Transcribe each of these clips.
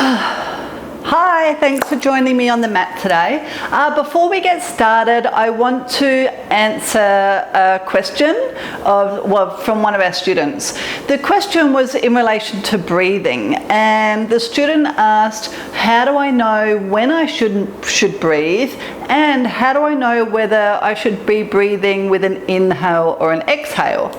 Hi, thanks for joining me on the mat today. Before we get started, I want to answer a question from one of our students. The question was in relation to breathing, and the student asked, how do I know when I should breathe, and how do I know whether I should be breathing with an inhale or an exhale?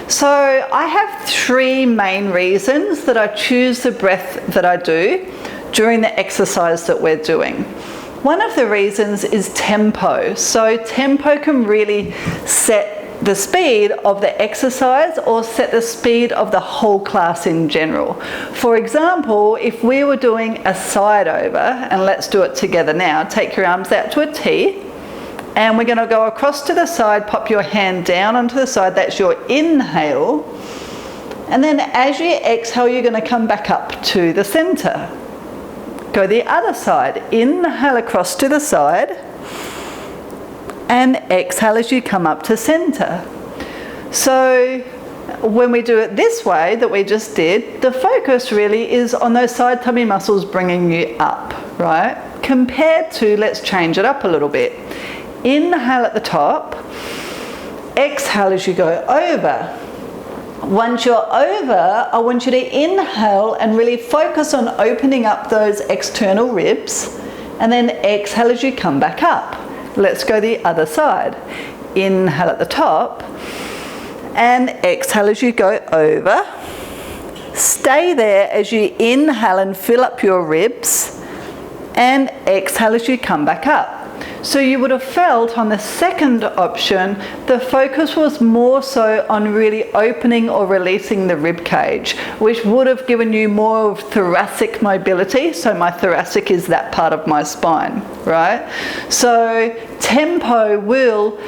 So I have three main reasons that I choose the breath that I do during the exercise that we're doing. One of the reasons is tempo. So tempo can really set the speed of the exercise or set the speed of the whole class in general. For example, if we were doing a side over, and let's do it together now, take your arms out to a T, and we're going to go across to the side, pop your hand down onto the side, that's your inhale, and then as you exhale you're going to come back up to the centre. Go the other side, inhale across to the side and exhale as you come up to centre. So when we do it this way that we just did, the focus really is on those side tummy muscles bringing you up, right? Compared to, let's change it up a little bit. Inhale at the top, exhale as you go over. Once you're over, I want you to inhale and really focus on opening up those external ribs, and then exhale as you come back up. Let's go the other side. Inhale at the top and exhale as you go over. Stay there as you inhale and fill up your ribs, and exhale as you come back up. So you would have felt on the second option, the focus was more so on really opening or releasing the rib cage, which would have given you more of thoracic mobility. So my thoracic is that part of my spine, right? So tempo will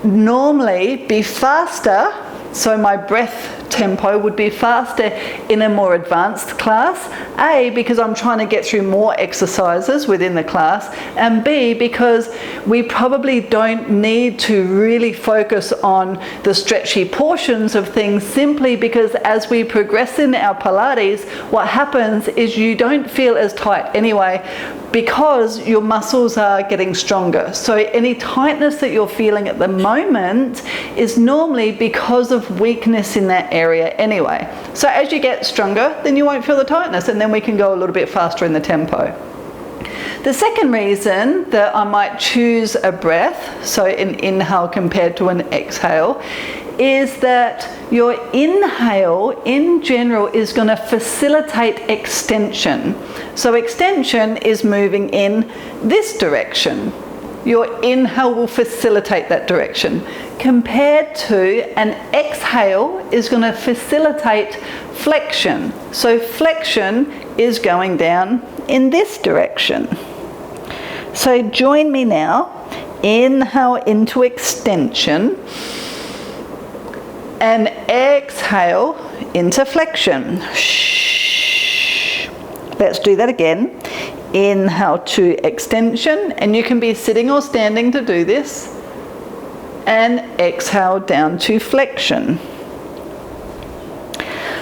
normally be faster. So my breath tempo would be faster in a more advanced class. A, because I'm trying to get through more exercises within the class, and B, because we probably don't need to really focus on the stretchy portions of things, simply because as we progress in our Pilates, what happens is you don't feel as tight anyway, because your muscles are getting stronger. So any tightness that you're feeling at the moment is normally because of weakness in that area anyway. So as you get stronger, then you won't feel the tightness, and then we can go a little bit faster in the tempo. The second reason that I might choose a breath, so an inhale compared to an exhale, is that your inhale in general is going to facilitate extension. So extension is moving in this direction. Your inhale will facilitate that direction, compared to an exhale is going to facilitate flexion. So flexion is going down in this direction. So join me now. Inhale into extension and exhale into flexion. Shh. Let's do that again. Inhale to extension, and you can be sitting or standing to do this, and exhale down to flexion.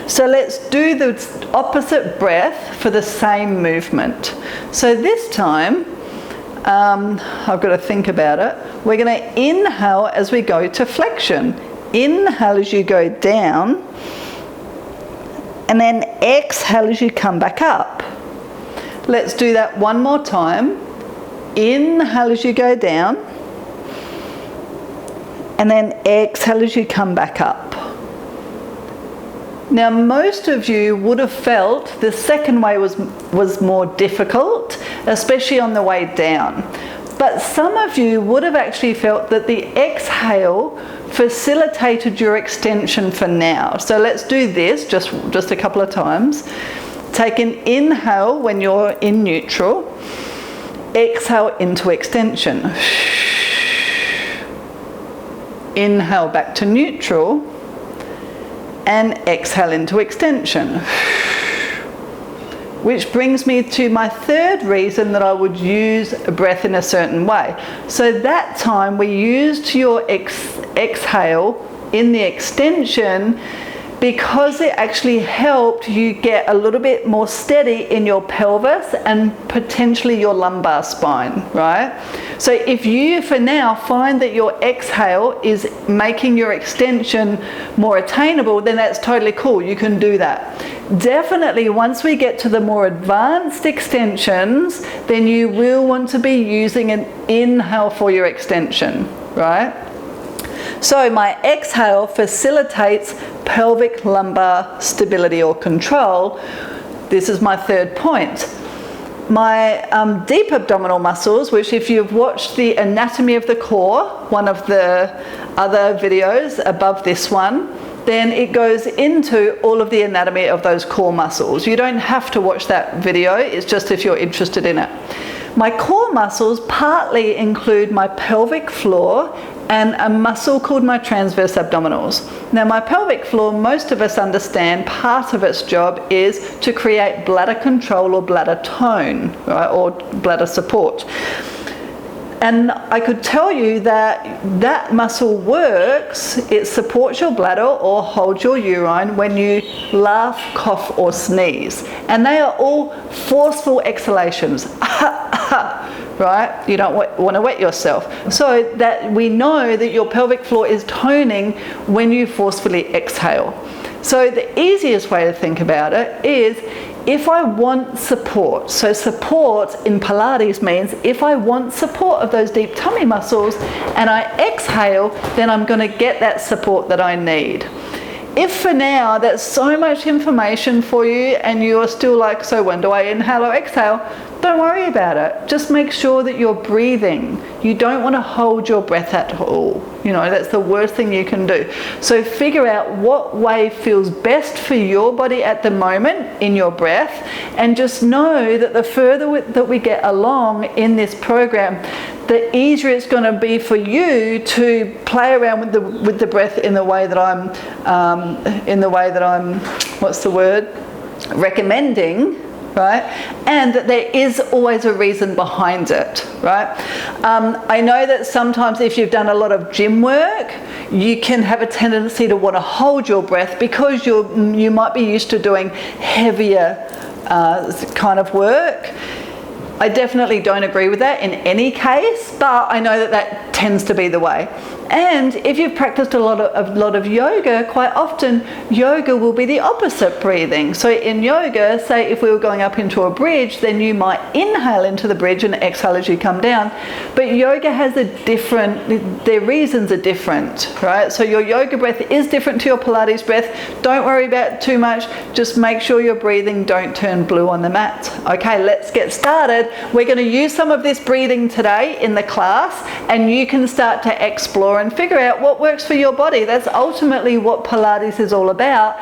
So let's do the opposite breath for the same movement. So this time, I've got to think about it. We're going to inhale as we go to flexion. Inhale as you go down, and then exhale as you come back up. Let's do that one more time. Inhale as you go down, and then exhale as you come back up. Now most of you would have felt the second way was more difficult, especially on the way down. But some of you would have actually felt that the exhale facilitated your extension for now. So let's do this just a couple of times. Take an inhale when you're in neutral. Exhale into extension. Inhale back to neutral, and exhale into extension. Which brings me to my third reason that I would use a breath in a certain way. So that time we used your exhale in the extension because it actually helped you get a little bit more steady in your pelvis and potentially your lumbar spine, right? So if you, for now, find that your exhale is making your extension more attainable, then that's totally cool. You can do that. Definitely, once we get to the more advanced extensions, then you will want to be using an inhale for your extension, right? So my exhale facilitates pelvic lumbar stability or control. This is my third point. My deep abdominal muscles, which if you've watched the anatomy of the core, one of the other videos above this one, then it goes into all of the anatomy of those core muscles. You don't have to watch that video, it's just if you're interested in it. My core muscles partly include my pelvic floor and a muscle called my transverse abdominals. Now my pelvic floor, most of us understand part of its job is to create bladder control or bladder tone, right, or bladder support. And I could tell you that that muscle works, it supports your bladder or holds your urine when you laugh, cough or sneeze. And they are all forceful exhalations, right? You don't want to wet yourself. So that we know that your pelvic floor is toning when you forcefully exhale. So the easiest way to think about it is, if I want support, so support in Pilates means if I want support of those deep tummy muscles and I exhale, then I'm going to get that support that I need. If for now that's so much information for you and you're still like, so when do I inhale or exhale? Don't worry about it. Just make sure that you're breathing. You don't want to hold your breath at all. You know, that's the worst thing you can do. So figure out what way feels best for your body at the moment in your breath, and just know that the further that we get along in this program, the easier it's going to be for you to play around with the breath in the way that I'm what's the word, recommending, right? And that there is always a reason behind it, right? I know that sometimes if you've done a lot of gym work, you can have a tendency to want to hold your breath because you might be used to doing heavier kind of work. I definitely don't agree with that in any case, but I know that that tends to be the way. And if you've practiced a lot of yoga, quite often yoga will be the opposite breathing. So in yoga, say if we were going up into a bridge, then you might inhale into the bridge and exhale as you come down. But yoga has their reasons are different, right? So your yoga breath is different to your Pilates breath. Don't worry about it too much. Just make sure you're breathing, don't turn blue on the mat. Okay, let's get started. We're going to use some of this breathing today in the class, and you can start to explore and figure out what works for your body. That's ultimately what Pilates is all about.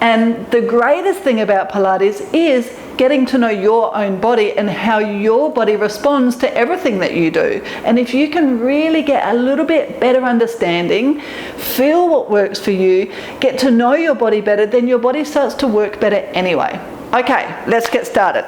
And the greatest thing about Pilates is getting to know your own body and how your body responds to everything that you do. And if you can really get a little bit better understanding, feel what works for you, get to know your body better, then your body starts to work better anyway. Okay, let's get started.